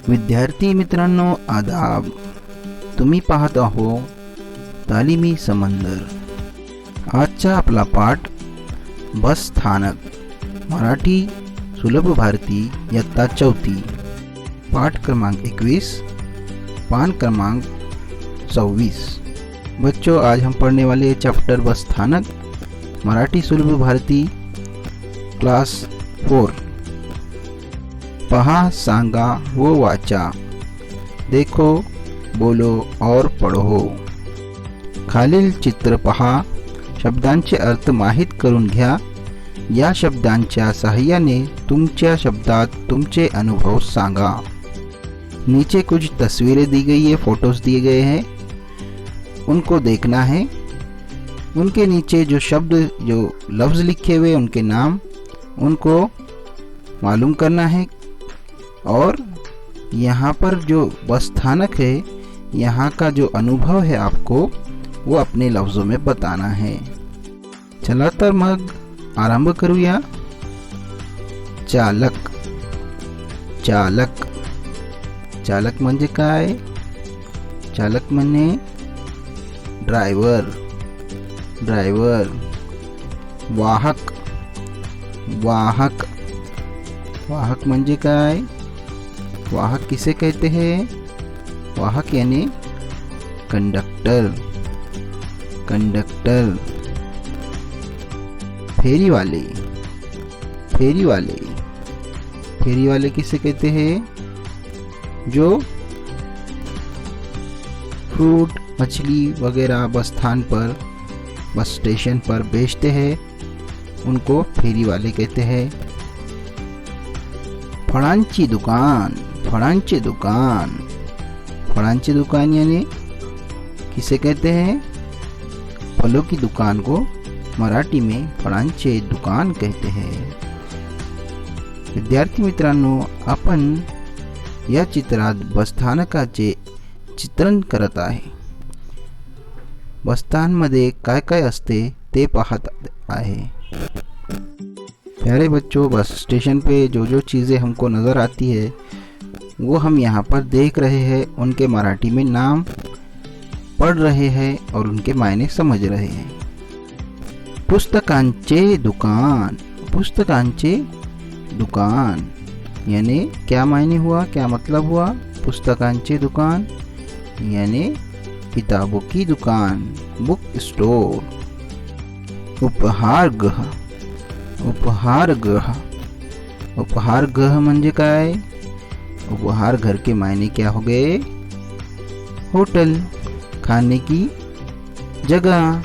विद्यार्थी मित्रांनो आदाब, तुम्ही पाहत आहो तालिमी समंदर। आजचा आपला पाठ बस स्थानक, मराठी सुलभ भारती इयत्ता 4, पाठ क्रमांक 21, पान क्रमांक 24। बच्चों, आज हम पढ़ने वाले चैप्टर बस स्थानक, मराठी सुलभ भारती क्लास 4। पहा, सांगा व वाचा, देखो, बोलो और पढ़ो। खालील चित्र पहा, शब्दांचे अर्थ माहित करून घ्या। या शब्दांच्या सहाय्याने तुमच्या शब्दात तुमचे अनुभव सांगा। नीचे कुछ तस्वीरें दी गई है, फोटोज दिए गए हैं, उनको देखना है। उनके नीचे जो शब्द, जो लफ्ज़ लिखे हुए, उनके नाम, उनको मालूम करना है। और यहाँ पर जो बस स्थानक है, यहाँ का जो अनुभव है आपको, वो अपने लफ्ज़ों में बताना है। चला तर मग आरंभ करूया। चालक, चालक, चालक म्हणजे काय? चालक म्हणजे ड्रायव्हर, ड्रायव्हर। वाहक, वाहक, वाहक म्हणजे काय? वाहक किसे कहते हैं? वाहक यानी कंडक्टर, कंडक्टर। फेरी वाले, फेरी वाले, फेरी वाले किसे कहते हैं? जो फ्रूट, मछली वगैरह बस स्थान पर, बस स्टेशन पर बेचते हैं, उनको फेरी वाले कहते हैं। फळांची दुकान, फळांची दुकान, फळांची दुकान यानी किसे कहते हैं? फलों की दुकान को मराठी में फळांचे दुकान कहते हैं। विद्यार्थी मित्रांनो, आपण या चित्रात बसस्थानकाचे चित्रण करत आहे। बसस्थानमध्ये काय काय असते ते पाहत आहे। प्यारे बच्चों, बस स्टेशन पे जो जो चीज़ें हमको नज़र आती है वो हम यहाँ पर देख रहे हैं, उनके मराठी में नाम पढ़ रहे हैं और उनके मायने समझ रहे हैं। पुस्तकांचे दुकान, पुस्तकांचे दुकान यानी क्या मायने हुआ, क्या मतलब हुआ? पुस्तकांचे दुकान यानी किताबों की दुकान, बुक स्टोर। उपहार गृह, उपहार गृह, उपहार गृह म्हणजे काय? उपहार घर के मायने क्या हो गए? होटल, खाने की जगह।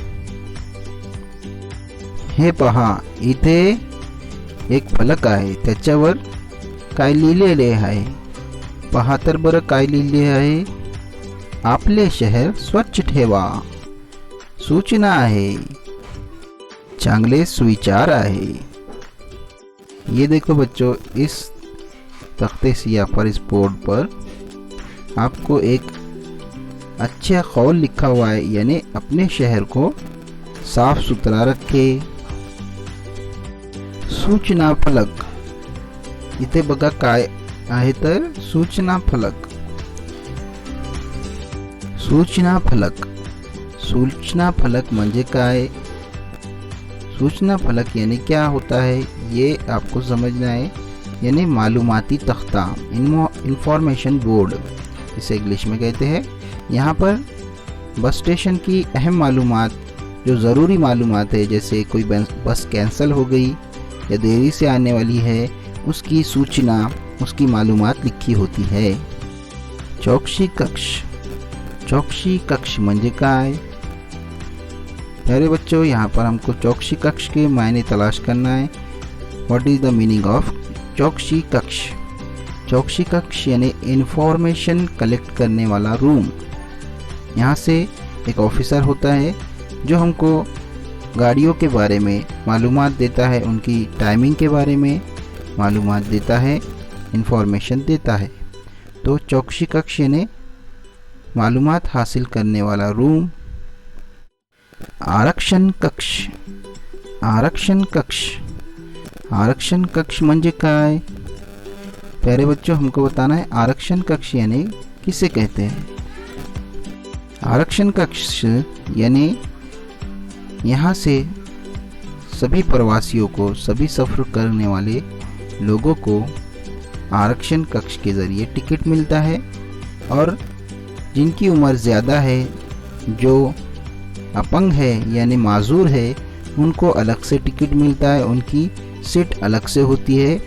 हे पहा, इथे एक फलक आहे, त्याच्यावर काय लिहिलेले आहे? पहा तर बरं काय लिहिले आहे? आपले शहर स्वच्छ ठेवा। सूचना आहे, चांगले सुविचार आहे। ये देखो बच्चों, इस तख्ते सियाह पर, इस बोर्ड पर आपको एक अच्छा कौल लिखा हुआ है, यानी अपने शहर को साफ सुथरा रखे। सूचना फलक, इथे बघा काय आहे तर सूचना फलक, सूचना फलक। सूचना फलक म्हणजे काय? सूचना फलक यानी क्या होता है, ये आपको समझना है। यानी मालूमाती तख्ता, इंफॉर्मेशन बोर्ड इसे इंग्लिश में कहते हैं। यहाँ पर बस स्टेशन की अहम मालूमात, जो ज़रूरी मालूमात है, जैसे कोई बस कैंसिल हो गई या देरी से आने वाली है, उसकी सूचना, उसकी मालूमात लिखी होती है। चौकसी कक्ष, चौकसी कक्ष म्हणजे काय? प्यारे बच्चों, यहाँ पर हमको चौकसी कक्ष के मायने तलाश करना है। What is the meaning of चौकसी कक्ष? चौकसी कक्ष यानी इंफॉर्मेशन कलेक्ट करने वाला रूम। यहाँ से एक ऑफिसर होता है जो हमको गाड़ियों के बारे में मालूमात देता है, उनकी टाइमिंग के बारे में मालूमात देता है, इंफॉर्मेशन देता है। तो चौकसी कक्ष यानी मालूमात हासिल करने वाला रूम। आरक्षण कक्ष, आरक्षण कक्ष, आरक्षण कक्ष म्हणजे काय? प्यारे बच्चों, हमको बताना है आरक्षण कक्ष यानी किसे कहते हैं। आरक्षण कक्ष यानी यहाँ से सभी प्रवासियों को, सभी सफ़र करने वाले लोगों को आरक्षण कक्ष के ज़रिए टिकट मिलता है, और जिनकी उम्र ज़्यादा है, जो अपंग है यानी माजूर है, उनको अलग से टिकट मिलता है, उनकी सीट अलग से होती है।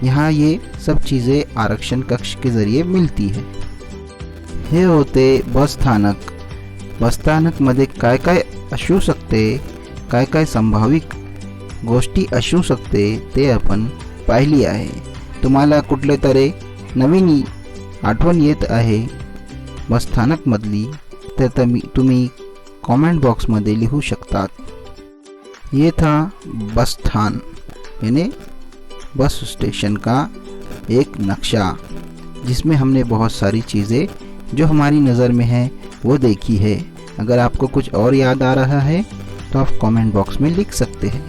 यहाँ ये सब चीज़ें आरक्षण कक्ष के ज़रिए मिलती है। हे होते बस स्थानक। बस स्थानकमध्ये काय काय असू शकते, काय काय संभावित गोष्टी असू शकते ते आपण पाहिली आहे। तुम्हाला कुठले तरी नवीन आठवण येत आहे बस स्थानकमधली, तर तुम्ही कमेंट बॉक्समध्ये लिखू शकतात। ये था बस स्थान यानी बस स्टेशन का एक नक्शा, जिसमें हमने बहुत सारी चीज़ें जो हमारी नज़र में है वो देखी है। अगर आपको कुछ और याद आ रहा है तो आप कमेंट बॉक्स में लिख सकते हैं।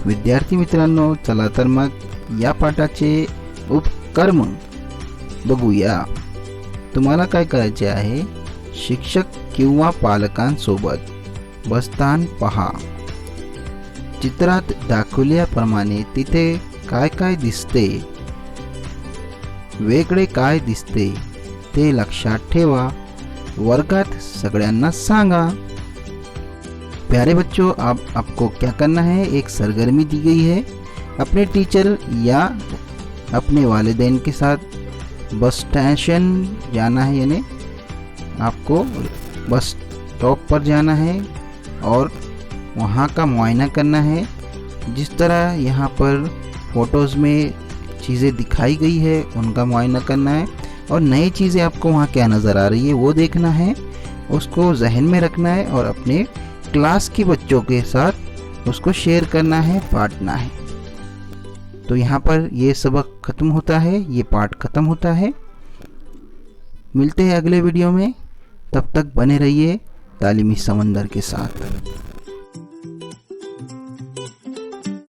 विद्यार्थी मित्रांनो, चला तर मग या पाठाचे उपक्रम बघूया। तुम्हाला काय करायचे आहे, शिक्षक किंवा पालकांसोबत बसस्थान पहा। चित्रात दाखवल्याप्रमाणे तिथे काय काय दिसते, वेगळे काय दिसते ते लक्षात ठेवा, वर्गात सगळ्यांना सांगा। प्यारे बच्चों, अब आपको क्या करना है, एक सरगर्मी दी गई है। अपने टीचर या अपने वालिदैन के साथ बस स्टेशन जाना है, यानी आपको बस स्टॉप पर जाना है और वहाँ का मुआयना करना है। जिस तरह यहाँ पर फ़ोटोज़ में चीज़ें दिखाई गई है उनका मुआयना करना है, और नई चीज़ें आपको वहाँ क्या नज़र आ रही है वो देखना है, उसको जहन में रखना है और अपने क्लास के बच्चों के साथ उसको शेयर करना है, बांटना है। तो यहाँ पर ये सबक ख़त्म होता है, ये पाठ ख़त्म होता है। मिलते हैं अगले वीडियो में, तब तक बने रहिए तालीमी समंदर के साथ।